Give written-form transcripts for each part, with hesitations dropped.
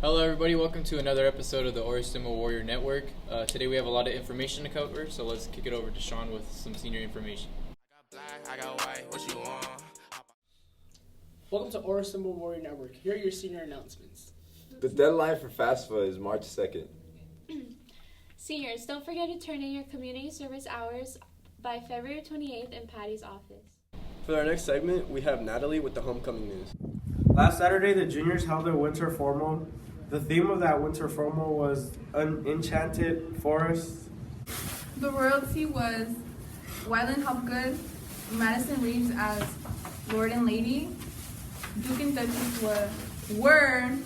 Hello everybody, welcome to another episode of the Orestimba Warrior Network. Today we have a lot of information to cover, so let's kick it over to Sean with some senior information. I got white, what you want? Welcome to Orestimba Warrior Network. Here are your senior announcements. The deadline for FAFSA is March 2nd. Seniors, don't forget to turn in your community service hours by February 28th in Patty's office. For our next segment, we have Natalie with the homecoming news. Last Saturday, the juniors held their winter formal. The theme of that winter formal was Enchanted Forest. The royalty was Wyland Hopgood, Madison Reeves as Lord and Lady. Duke and Duchess were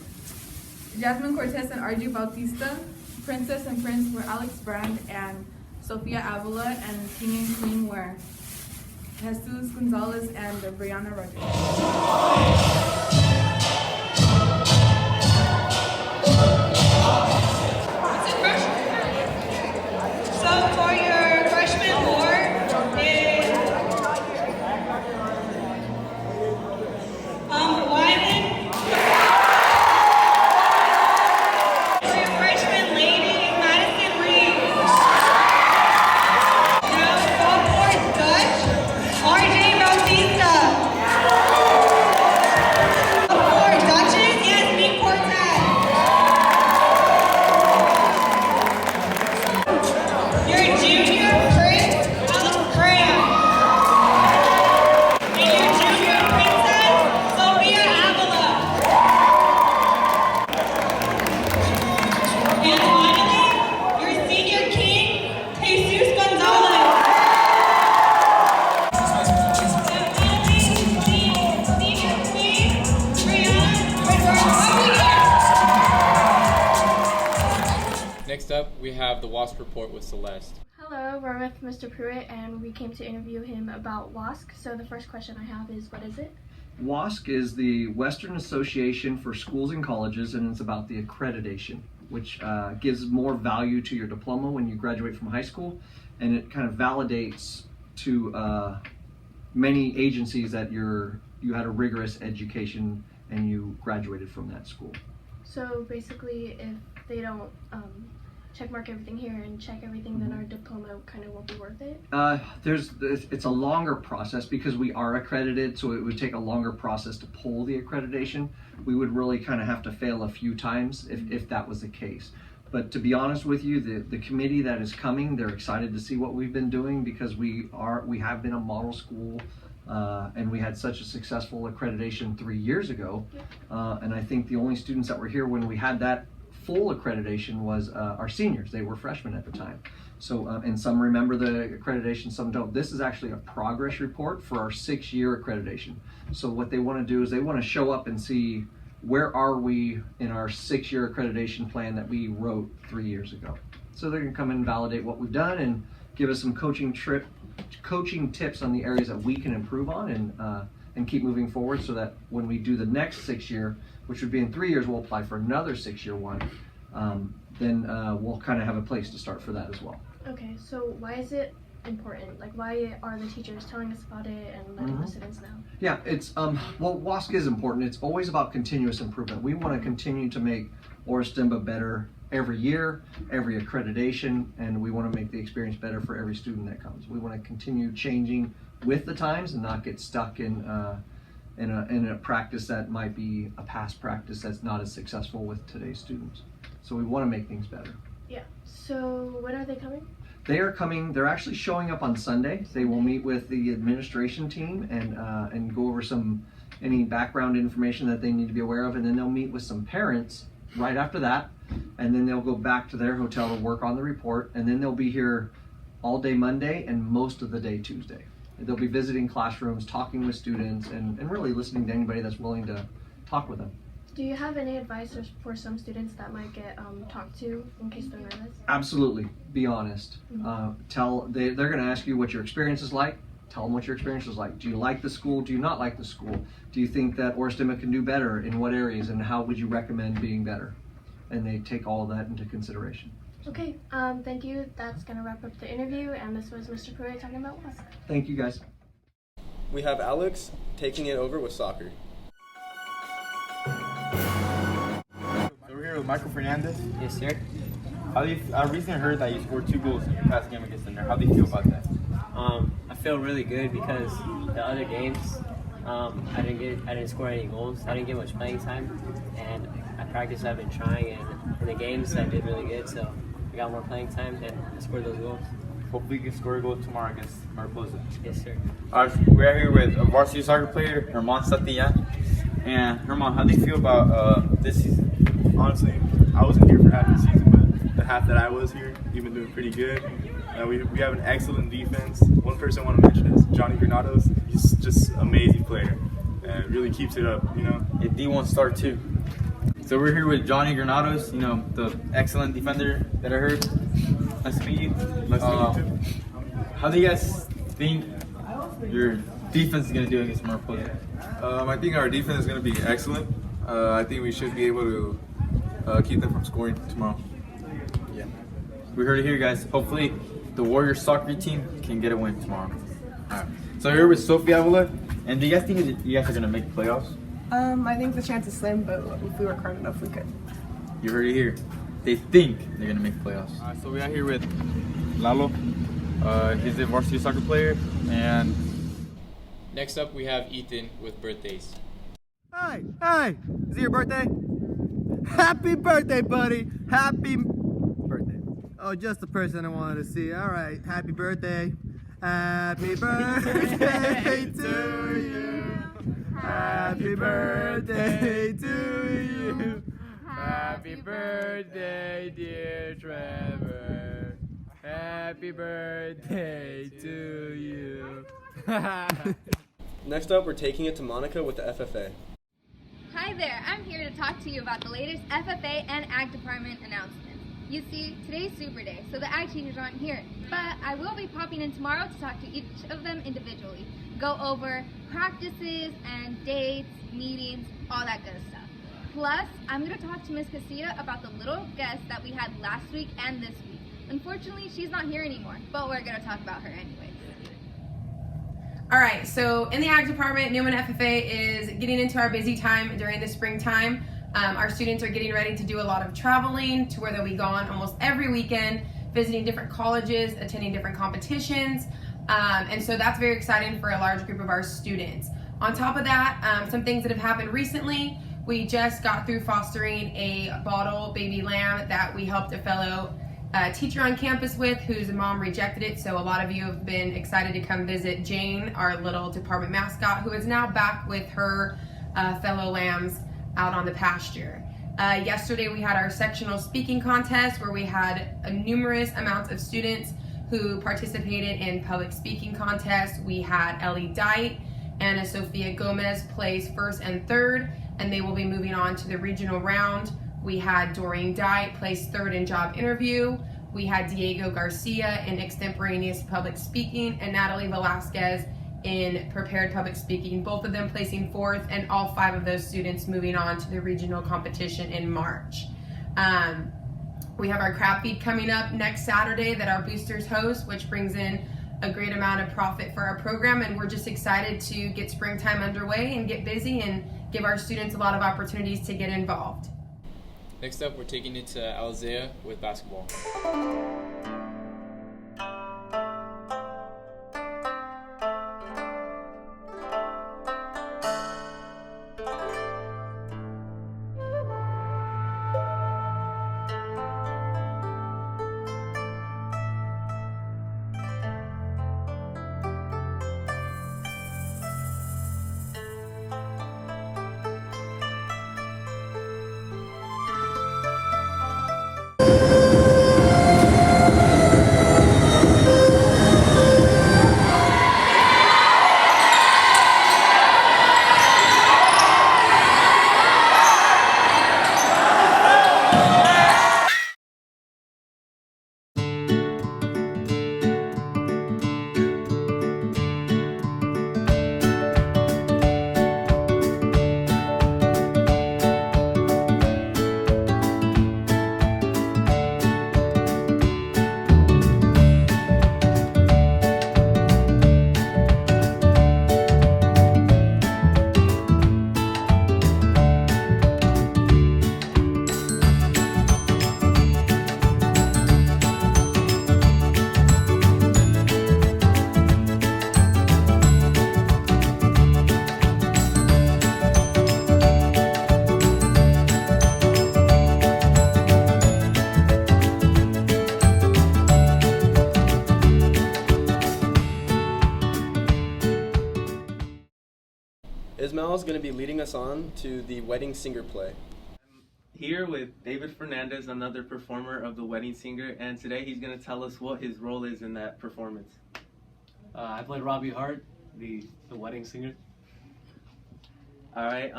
Jasmine Cortez and Arju Bautista. Princess and Prince were Alex Brand and Sofia Avila, and King and Queen were Jesus Gonzalez and Brianna Rodriguez. Next up, we have the WASC report with Celeste. Hello, we're with Mr. Pruitt and we came to interview him about WASC. So the first question I have is, what is it? WASC is the Western Association for Schools and Colleges, and it's about the accreditation, which gives more value to your diploma when you graduate from high school, and it kind of validates to many agencies that you had a rigorous education and you graduated from that school. So basically, if they don't check mark everything here and check everything, then our diploma kind of won't be worth it? It's a longer process because we are accredited, so it would take a longer process to pull the accreditation. We would really kind of have to fail a few times if that was the case. But to be honest with you, the committee that is coming, they're excited to see what we've been doing because we have been a model school and we had such a successful accreditation 3 years ago. And I think the only students that were here when we had that full accreditation was our seniors. They were freshmen at the time. So, and some remember the accreditation, some don't. This is actually a progress report for our 6-year accreditation. So what they want to do is they want to show up and see where are we in our 6-year accreditation plan that we wrote 3 years ago. So they're going to come and validate what we've done and give us some coaching tips on the areas that we can improve on and keep moving forward, so that when we do the next 6-year, which would be in 3 years, we'll apply for another 6-year one. Then we'll kind of have a place to start for that as well. Okay, so why is it important? Like, why are the teachers telling us about it and letting the students know? Yeah, it's well, WASC is important. It's always about continuous improvement. We want to continue to make Orestimba better every year, every accreditation, and we want to make the experience better for every student that comes. We want to continue changing with the times and not get stuck in a practice that might be a past practice that's not as successful with today's students. So we want to make things better. Yeah. So when are they coming? They are coming. They're actually showing up on Sunday. They will meet with the administration team and go over any background information that they need to be aware of, and then they'll meet with some parents right after that, and then they'll go back to their hotel to work on the report, and then they'll be here all day Monday and most of the day Tuesday. They'll be visiting classrooms, talking with students, and really listening to anybody that's willing to talk with them. Do you have any advice for some students that might get talked to in case they're nervous? Absolutely. Be honest. They're going to ask you what your experience is like. Tell them what your experience is like. Do you like the school? Do you not like the school? Do you think that Orestimba can do better? In what areas? And how would you recommend being better? And they take all of that into consideration. Okay, thank you. That's going to wrap up the interview, and this was Mr. Pruitt talking about WASC. Thank you, guys. We have Alex taking it over with soccer. So we're here with Michael Fernandez. Yes, sir. I recently heard that you scored 2 goals in your past game against Thunder. How do you feel about that? I feel really good because the other games, I didn't score any goals. I didn't get much playing time, and I practiced. I've been trying, and in the games I did really good. So I got more playing time and I scored those goals. Hopefully you can score a goal tomorrow against Mariposa. Yes, sir. We're here with a varsity soccer player, Herman Satian. And Herman, how do you feel about this season? Honestly, I wasn't here for half the season, but the half that I was here, you've been doing pretty good. We have an excellent defense. One person I want to mention is Johnny Granados. He's just an amazing player and really keeps it up, you know. A D1 star too. So we're here with Johnny Granados, you know, the excellent defender that I heard. Nice to meet you. Nice to meet you too. How do you guys think your defense is going to do against Mariposa? I think our defense is going to be excellent. I think we should be able to keep them from scoring tomorrow. Yeah. We heard it here, guys. Hopefully the Warriors soccer team can get a win tomorrow. All right. So here with Sophie Avila. And do you guys think that you guys are going to make the playoffs? I think the chance is slim, but if we work hard enough, we could. You heard it here. They think they're going to make the playoffs. So we are here with Lalo. He's a varsity soccer player. And next up, we have Ethan with birthdays. Hey, is it your birthday? Happy birthday, buddy. Happy birthday. Oh, just the person I wanted to see. All right, happy birthday. Happy birthday to you. Happy birthday to you. Happy birthday, dear Trevor. Happy birthday to you. Next up, we're taking it to Monica with the FFA. Hi there, I'm here to talk to you about the latest FFA and Ag Department announcements. You see, today's Super Day, so the Ag teachers aren't here, but I will be popping in tomorrow to talk to each of them individually, go over practices and dates, meetings, all that good stuff. Plus, I'm going to talk to Miss Casilla about the little guest that we had last week and this week. Unfortunately, she's not here anymore, but we're going to talk about her anyways. All right, so in the Ag Department, Newman FFA is getting into our busy time during the springtime. Our students are getting ready to do a lot of traveling to where they'll be gone almost every weekend, visiting different colleges, attending different competitions. And so that's very exciting for a large group of our students. On top of that, some things that have happened recently, we just got through fostering a bottle baby lamb that we helped a fellow teacher on campus with whose mom rejected it. So a lot of you have been excited to come visit Jane, our little department mascot, who is now back with her fellow lambs out on the pasture. Yesterday we had our sectional speaking contest where we had numerous amounts of students who participated in public speaking contests. We had Ellie Dite and Sophia Gomez place first and third, and they will be moving on to the regional round. We had Doreen Dite place third in job interview. We had Diego Garcia in extemporaneous public speaking and Natalie Velasquez in prepared public speaking, both of them placing fourth, and all 5 of those students moving on to the regional competition in March. We have our crab feed coming up next Saturday that our boosters host, which brings in a great amount of profit for our program, and we're just excited to get springtime underway and get busy and give our students a lot of opportunities to get involved. Next up, we're taking it to Alzea with basketball. Ismail is going to be leading us on to the Wedding Singer play. Here with David Fernandez, another performer of The Wedding Singer, and today he's going to tell us what his role is in that performance. I played Robbie Hart, the wedding singer. Alright,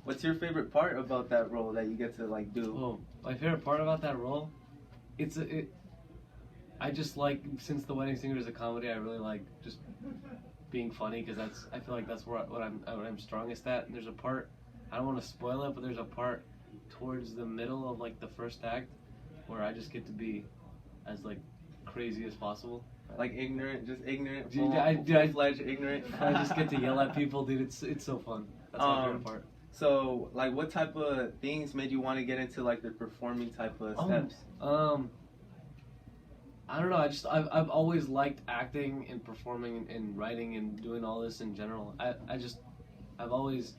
what's your favorite part about that role that you get to like do? Oh, my favorite part about that role, I just like, since The Wedding Singer is a comedy, I really like just being funny, because I feel like that's what I'm strongest at. And there's a part, I don't want to spoil it, but there's a part towards the middle of like the first act where I just get to be as like crazy as possible. Like ignorant, just ignorant, full-fledged ignorant. I just get to yell at people, dude. It's so fun. That's my favorite part. So, like, what type of things made you want to get into like the performing type of steps? I don't know. I've always liked acting and performing and writing and doing all this in general. I've always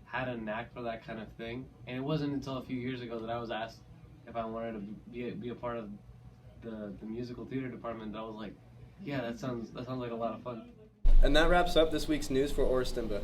had a knack for that kind of thing, and it wasn't until a few years ago that I was asked if I wanted to be a part of the musical theater department. That I was like, yeah, that sounds like a lot of fun. And that wraps up this week's news for Orestimba.